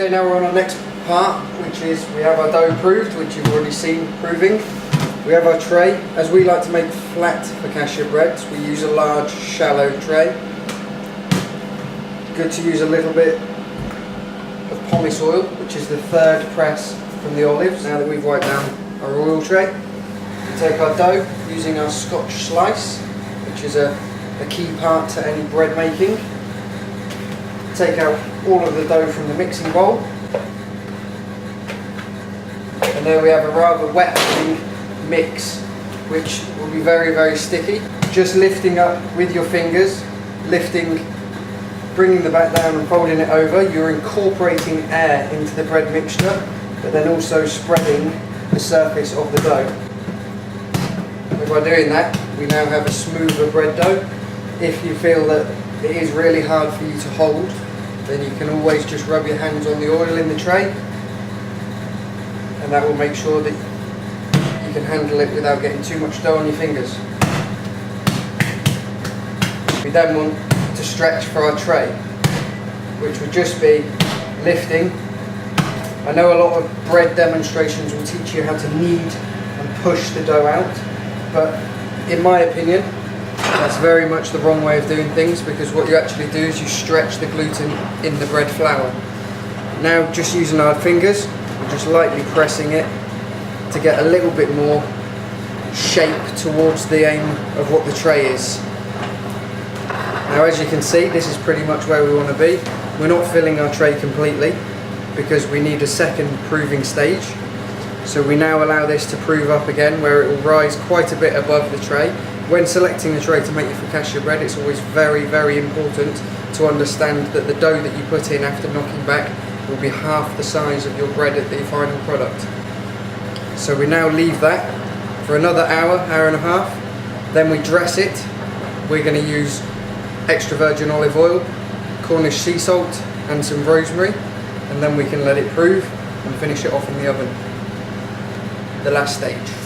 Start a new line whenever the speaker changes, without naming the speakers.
Okay, now we're on our next part, which is we have our dough proved, which you've already seen proving. We have our tray. As we like to make flat focaccia breads, we use a large, shallow tray. Good to use a little bit of pomace oil, which is the third press from the olives. Now that we've wiped down our oil tray, we take our dough using our Scotch slice, which is a key part to any bread making. Take out all of the dough from the mixing bowl, and there we have a rather wet mix, which will be very, very sticky. Just lifting up with your fingers, bringing the back down and folding it over, you're incorporating air into the bread mixture, but then also spreading the surface of the dough. And by doing that, we now have a smoother bread dough. If you feel that it is really hard for you to hold, then you can always just rub your hands on the oil in the tray, and that will make sure that you can handle it without getting too much dough on your fingers. We then want to stretch for our tray, which would just be lifting. I know a lot of bread demonstrations will teach you how to knead and push the dough out, but in my opinion, that's very much the wrong way of doing things, because what you actually do is you stretch the gluten in the bread flour. Now, just using our fingers, we're just lightly pressing it to get a little bit more shape towards the aim of what the tray is. Now, as you can see, this is pretty much where we want to be. We're not filling our tray completely because we need a second proving stage. So we now allow this to prove up again, where it will rise quite a bit above the tray. When selecting the tray to make your focaccia bread, it's always very, very important to understand that the dough that you put in after knocking back will be half the size of your bread at the final product. So we now leave that for another hour, hour and a half. Then we dress it. We're going to use extra virgin olive oil, Cornish sea salt and some rosemary, and then we can let it prove and finish it off in the oven. The last stage.